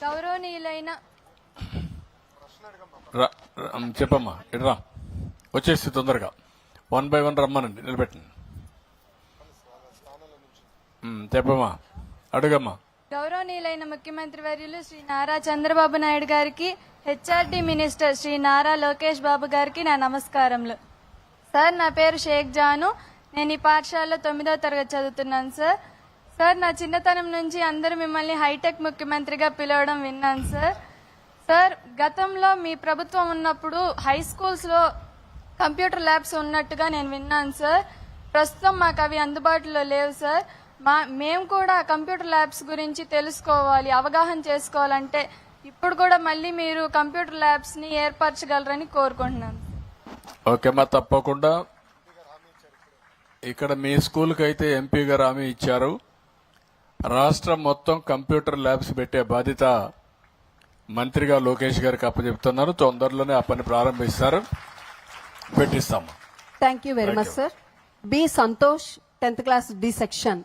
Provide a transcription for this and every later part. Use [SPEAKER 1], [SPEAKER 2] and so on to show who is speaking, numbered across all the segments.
[SPEAKER 1] గౌరవనీయులైన
[SPEAKER 2] చెప్పమ్మా ఇట్రా వచ్చేసి తొందరగా 1 by 1 రమ్మనండి నిలబెట్టండి. చెప్పమ్మా అడుగమ్మా.
[SPEAKER 1] గౌరవనీయులైన ముఖ్యమంత్రి వర్యులు శ్రీ నారా చంద్రబాబు నాయుడు గారికి, హెచ్ఆర్డీ మినిస్టర్ శ్రీ నారా లోకేష్ బాబు గారికి నా నమస్కారములు. సార్, నా పేరు షేక్ జాను. నేను ఈ పాఠశాలలో 9వ తరగతి చదువుతున్నాను సార్. సార్, నా చిన్నతనం నుంచి అందరూ మిమ్మల్ని హైటెక్ ముఖ్యమంత్రిగా పిలవడం విన్నాను సార్. సార్, గతంలో మీ ప్రభుత్వం ఉన్నప్పుడు హై స్కూల్స్లో కంప్యూటర్ ల్యాబ్స్ ఉన్నట్టుగా నేను విన్నాను సార్. ప్రస్తుతం మాకు అవి అందుబాటులో లేవు సార్. మేము కూడా కంప్యూటర్ ల్యాబ్స్ గురించి తెలుసుకోవాలి, అవగాహన చేసుకోవాలంటే ఇప్పుడు కూడా మళ్ళీ మీరు కంప్యూటర్ ల్యాబ్స్ ని ఏర్పరచగలరని కోరుకుంటున్నాను.
[SPEAKER 2] ఓకేమ్మా, తప్పకుండా. ఇక్కడ మీ స్కూల్కి అయితే ఎంపీ గారు హామీ ఇచ్చారు. రాష్ట్రం మొత్తం కంప్యూటర్ ల్యాబ్స్ పెట్టే బాధ్యత మంత్రిగా లోకేష్ గారికి అప్పచెప్తున్నారు. తొందరలోనే ఆ పని ప్రారంభిస్తారు, పెట్టిస్తాము.
[SPEAKER 3] Thank you very much sir. B Santosh, 10th class D section.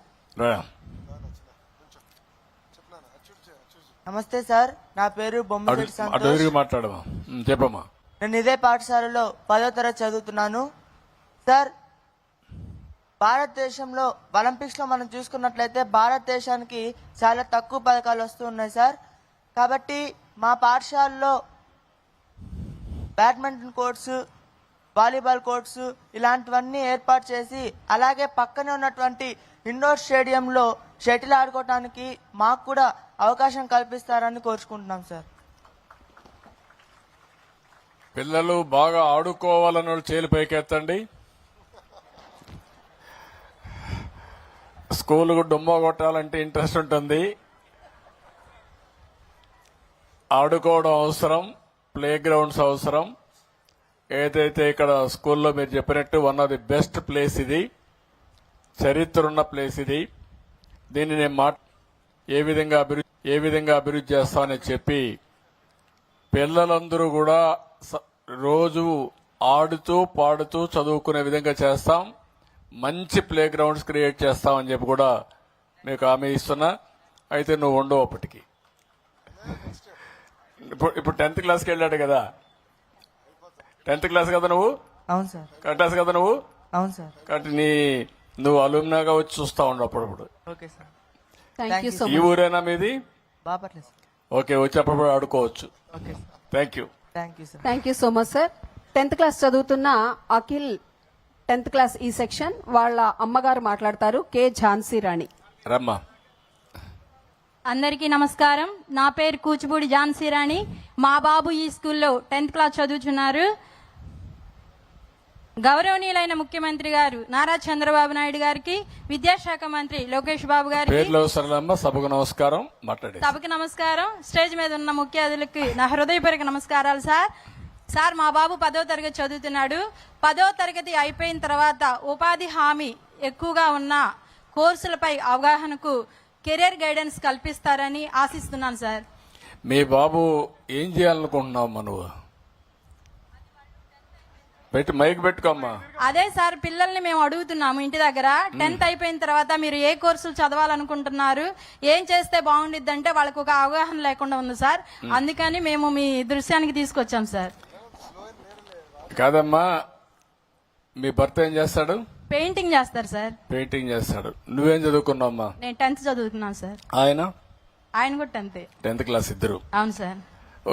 [SPEAKER 4] నమస్తే సార్, నా పేరు బొమ్మశెట్టి సంతోష్.
[SPEAKER 2] మాట్లాడమా, చెప్పమ్మా.
[SPEAKER 4] నేను ఇదే పాఠశాలలో 10వ తరగతి చదువుతున్నాను సార్. భారతదేశంలో ఒలింపిక్స్ లో మనం చూసుకున్నట్లయితే భారతదేశానికి చాలా తక్కువ పథకాలు వస్తూ ఉన్నాయి సార్. కాబట్టి మా పాఠశాలలో బ్యాడ్మింటన్ కోర్ట్స్, వాలీబాల్ కోర్ట్స్ ఇలాంటివన్నీ ఏర్పాటు చేసి, అలాగే పక్కనే ఉన్నటువంటి ఇండోర్ స్టేడియంలో షటిల్ ఆడుకోవడానికి మాకు కూడా అవకాశం కల్పిస్తారని కోరుకుంటున్నాం సార్.
[SPEAKER 2] పిల్లలు బాగా ఆడుకోవాలని చేలు పైకెత్తండి. స్కూలుకు డుమ్మా కొట్టాలంటే ఇంట్రెస్ట్ ఉంటుంది. ఆడుకోవడం అవసరం, ప్లే గ్రౌండ్స్ అవసరం. ఏదైతే ఇక్కడ స్కూల్లో మీరు చెప్పినట్టు one of the best place ఇది, చరిత్ర ఉన్న ప్లేస్ ఇది. దీన్ని నేను ఏ విధంగా అభివృద్ధి చేస్తామని చెప్పి పిల్లలందరూ కూడా రోజు ఆడుతూ పాడుతూ చదువుకునే విధంగా చేస్తాం. మంచి ప్లే గ్రౌండ్స్ క్రియేట్ చేస్తామని చెప్పి కూడా మీకు హామీ ఇస్తున్నా. అయితే నువ్వు ఉండవు అప్పటికి. ఇప్పుడు 10th క్లాస్కి వెళ్ళాడు కదా, 10th క్లాస్ కదా నువ్వు?
[SPEAKER 4] అవును సార్.
[SPEAKER 2] కట్టాస్ కదా నువ్వు?
[SPEAKER 4] అవును సార్.
[SPEAKER 2] కాబట్టి నువ్వు అలుమ్నాగా వచ్చి చూస్తా ఉండు అప్పుడప్పుడు.
[SPEAKER 4] Okay sir.
[SPEAKER 3] Thank you so
[SPEAKER 2] ఈ
[SPEAKER 3] మచ్.
[SPEAKER 2] ఊరేనా మీది?
[SPEAKER 4] బాపట్ల సార్.
[SPEAKER 2] ఓకే, వచ్చి అప్పుడప్పుడు ఆడుకోవచ్చు.
[SPEAKER 4] Okay sir.
[SPEAKER 2] Thank you.
[SPEAKER 4] Thank you sir.
[SPEAKER 3] Thank you so much sir. 10th class చదువుతున్న అఖిల్, 10th క్లాస్ ఈ సెక్షన్. వాళ్ళ అమ్మగారు మాట్లాడతారు, కె ఝాన్సీ రాణి.
[SPEAKER 2] రమ్మా.
[SPEAKER 5] అందరికీ నమస్కారం. నా పేరు కూచిపూడి ఝాన్సీ రాణి. మా బాబు ఈ స్కూల్లో 10th క్లాస్ చదువుతున్నారు. గౌరవనీయులైన ముఖ్యమంత్రి గారు నారా చంద్రబాబు నాయుడు గారికి, విద్యాశాఖ మంత్రి లోకేష్ బాబు గారికి
[SPEAKER 2] సభకు నమస్కారం. మాట్లాడే
[SPEAKER 5] సభకు నమస్కారం. స్టేజ్ మీద ఉన్న ముఖ్య అతిథులకి నా హృదయపూర్వక నమస్కారాలు సార్. సార్, మా బాబు 10వ తరగతి చదువుతున్నాడు. 10వ తరగతి అయిపోయిన తర్వాత ఉపాధి హామీ ఎక్కువగా ఉన్న కోర్సులపై అవగాహనకు కెరీర్ గైడెన్స్ కల్పిస్తారని ఆశిస్తున్నాను సార్.
[SPEAKER 2] మీ బాబు ఏం చేయాలనుకుంటున్నావు నువ్వు? మైక్ పెట్టుకోమ్మా.
[SPEAKER 5] అదే సార్, పిల్లల్ని మేము అడుగుతున్నాము ఇంటి దగ్గర. 10th అయిపోయిన తర్వాత మీరు ఏ కోర్సులు చదవాలనుకుంటున్నారు, ఏం చేస్తే బాగుండిద్ది అంటే వాళ్ళకు ఒక అవగాహన లేకుండా ఉంది సార్. అందుకని మేము మీ దృశ్యానికి తీసుకొచ్చాం సార్.
[SPEAKER 2] కాదమ్మా, మీ భర్త ఏం చేస్తాడు?
[SPEAKER 5] పెయింటింగ్ చేస్తారు సార్.
[SPEAKER 2] పెయింటింగ్ చేస్తాడు. నువ్వేం చదువుకున్నావమ్మా?
[SPEAKER 5] నేను 10th చదువుతున్నాను సార్.
[SPEAKER 2] ఆయన
[SPEAKER 5] కూడా
[SPEAKER 2] 10th క్లాస్. ఇద్దరు?
[SPEAKER 5] అవును సార్.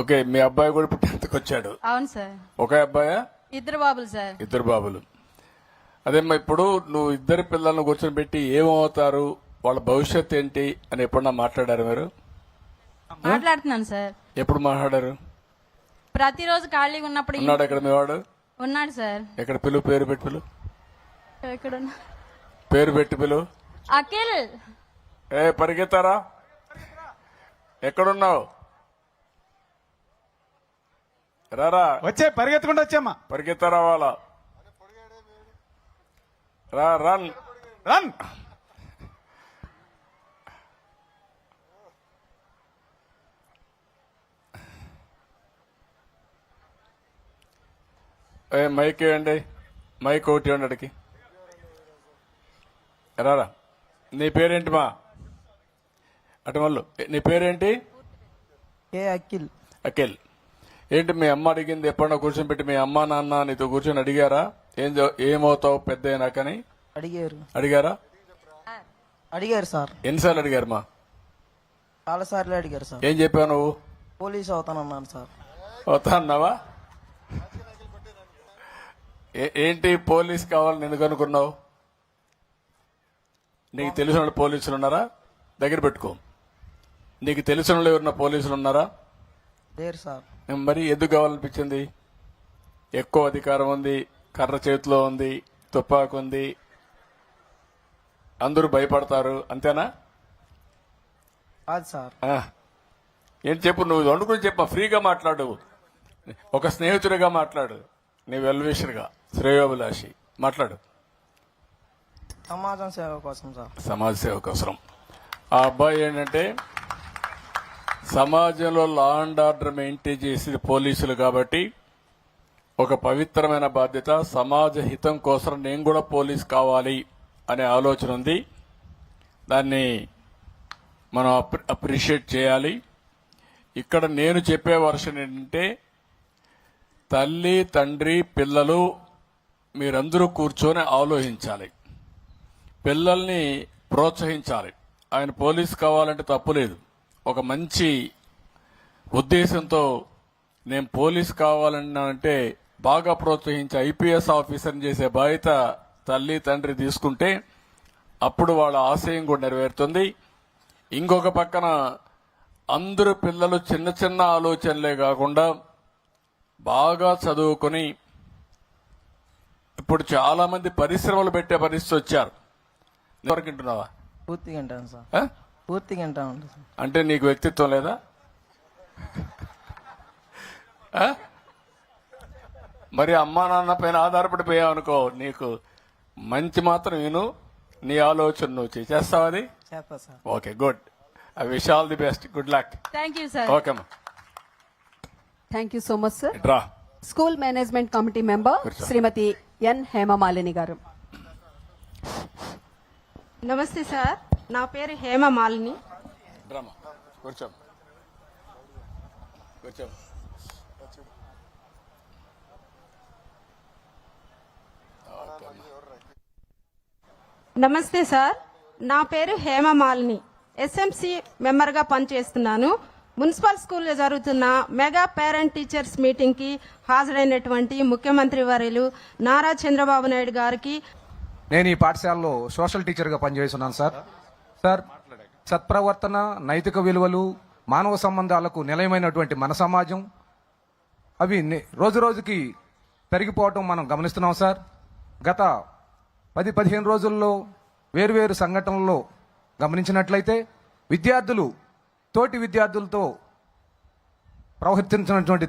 [SPEAKER 2] ఓకే, మీ అబ్బాయి కూడా ఇప్పుడు 10th వచ్చాడు?
[SPEAKER 5] అవును సార్.
[SPEAKER 2] ఒకే అబ్బాయా?
[SPEAKER 5] ఇద్దరు బాబులు సార్.
[SPEAKER 2] ఇద్దరు బాబులు. అదేమ్మా, ఇప్పుడు నువ్వు ఇద్దరు పిల్లలను కూర్చొని పెట్టి ఏమవుతారు, వాళ్ళ భవిష్యత్ ఏంటి అని ఎప్పుడన్నా మాట్లాడారు మీరు?
[SPEAKER 5] మాట్లాడుతున్నాను సార్.
[SPEAKER 2] ఎప్పుడు మాట్లాడారు?
[SPEAKER 5] ప్రతిరోజు ఖాళీగా ఉన్నప్పుడు.
[SPEAKER 2] ఉన్నాడు ఎక్కడ మీ వాడు?
[SPEAKER 5] ఉన్నాడు సార్.
[SPEAKER 2] ఎక్కడ? పేరు పెట్టి పిలు.
[SPEAKER 5] ఎక్కడ?
[SPEAKER 2] పేరు పెట్టి పిలు.
[SPEAKER 5] అఖిల్.
[SPEAKER 2] పరిగెత్తారా? ఎక్కడున్నావు? రారా.
[SPEAKER 6] వచ్చే పరిగెత్తుకుంటూ వచ్చామ్మా.
[SPEAKER 2] పరిగెత్తారా వాళ్ళ? Run
[SPEAKER 6] run.
[SPEAKER 2] మైక్ ఇవ్వండి, మైక్ ఒకటి ఇవ్వండి అడిగి. రారా. నీ పేరేంటి మా? అటు మళ్ళు నీ పేరేంటి?
[SPEAKER 4] కే అఖిల్.
[SPEAKER 2] అఖిల్, ఏంటి మీ అమ్మ అడిగింది? ఎప్పుడన్నా కూర్చొని పెట్టి మీ అమ్మ నాన్న నీతో కూర్చొని అడిగారా ఏమవుతావు పెద్ద అయినాకని? అడిగారా?
[SPEAKER 4] అడిగారు సార్.
[SPEAKER 2] ఎన్నిసార్లు అడిగారమ్మా?
[SPEAKER 4] చాలా సార్లు అడిగారు సార్.
[SPEAKER 2] ఏం చెప్పావు నువ్వు?
[SPEAKER 4] పోలీస్ అవుతానన్నాను సార్.
[SPEAKER 2] అవుతా అన్నావా? ఏంటి పోలీస్ కావాలని ఎందుకు అనుకున్నావు? నీకు తెలిసిన వాళ్ళు పోలీసులు ఉన్నారా? దగ్గర పెట్టుకో. నీకు తెలిసిన వాళ్ళు ఎవరన్నా పోలీసులు ఉన్నారా?
[SPEAKER 4] లేరు సార్.
[SPEAKER 2] మరి ఎందుకు కావాలనిపించింది? ఎక్కువ అధికారం ఉంది, కర్ర చేతిలో ఉంది, తుపాకు ఉంది, అందరూ భయపడతారు, అంతేనా?
[SPEAKER 4] కాదు సార్.
[SPEAKER 2] ఏంటి చెప్పు, నువ్వు వండుకుని చెప్పా. ఫ్రీగా మాట్లాడు, ఒక స్నేహితుడిగా మాట్లాడు, నీ వెల్విషర్గా, శ్రేయోభిలాషి మాట్లాడు.
[SPEAKER 4] సమాజం సేవ కోసం సార్.
[SPEAKER 2] సమాజ సేవ కోసం. ఆ అబ్బాయి ఏంటంటే సమాజంలో లా అండ్ ఆర్డర్ మెయింటైన్ చేసేది పోలీసులు కాబట్టి ఒక పవిత్రమైన బాధ్యత, సమాజ హితం కోసం నేను కూడా పోలీస్ కావాలి అనే ఆలోచన ఉంది. దాన్ని మనం అప్రిషియేట్ చేయాలి. ఇక్కడ నేను చెప్పే వర్షన్ ఏంటంటే, తల్లి తండ్రి పిల్లలు మీరందరూ కూర్చొని ఆలోచించాలి, పిల్లల్ని ప్రోత్సహించాలి. ఆయన పోలీస్ కావాలంటే తప్పులేదు. ఒక మంచి ఉద్దేశంతో నేను పోలీస్ కావాలన్నానంటే బాగా ప్రోత్సహించి ఐపీఎస్ ఆఫీసర్ని చేసే బాధ్యత తల్లి తండ్రి తీసుకుంటే అప్పుడు వాళ్ళ ఆశయం కూడా నెరవేరుతుంది. ఇంకొక పక్కన అందరూ పిల్లలు చిన్న చిన్న ఆలోచనలే కాకుండా బాగా చదువుకొని ఇప్పుడు చాలా మంది పరిశ్రమలు పెట్టే పరిస్థితి వచ్చారు. ఎవరికి వింటున్నావా?
[SPEAKER 4] పూర్తిగా వింటాను సార్.
[SPEAKER 2] ఆ?
[SPEAKER 4] పూర్తిగా వింటాను సార్.
[SPEAKER 2] అంటే నీకు వ్యక్తిత్వం లేదా? ఆ? మరి అమ్మా నాన్న పైన ఆధారపడిపోయావు అనుకో, నీకు మంచి మాత్రం విను, నీ ఆలోచన నువ్వు చేస్తావు. అది
[SPEAKER 4] చేస్తా sir.
[SPEAKER 2] Okay, good. I wish all the best. Good luck.
[SPEAKER 5] Thank you sir.
[SPEAKER 2] Okay అమ్మా.
[SPEAKER 3] Thank you so much sir.
[SPEAKER 2] రా.
[SPEAKER 3] స్కూల్ మేనేజ్మెంట్ కమిటీ మెంబర్
[SPEAKER 2] కూర్చో.
[SPEAKER 3] శ్రీమతి ఎన్ హేమమాలిని గారు.
[SPEAKER 7] నమస్తే సార్, నా పేరు హేమమాలిని.
[SPEAKER 2] డ్రామా కూర్చో. కూర్చో.
[SPEAKER 7] నమస్తే సార్, నా పేరు హేమమాలిని. ఎస్ఎంసి మెంబర్గా పనిచేస్తున్నాను. మున్సిపల్ స్కూల్లో జరుగుతున్న మెగా పేరెంట్ టీచర్స్ మీటింగ్ కి హాజరైనటువంటి ముఖ్యమంత్రి వర్యులు నారా చంద్రబాబు నాయుడు గారికి
[SPEAKER 8] నేను ఈ పాఠశాలలో సోషల్ టీచర్గా పనిచేస్తున్నాను సార్. సార్, సత్ప్రవర్తన, నైతిక విలువలు, మానవ సంబంధాలకు నిలయమైనటువంటి మన సమాజం అవి రోజు రోజుకి పెరిగిపోవటం మనం గమనిస్తున్నాం సార్. గత 10-15 రోజుల్లో వేరువేరు సంఘటనల్లో గమనించినట్లయితే విద్యార్థులు తోటి విద్యార్థులతో ప్రవర్తించినటువంటి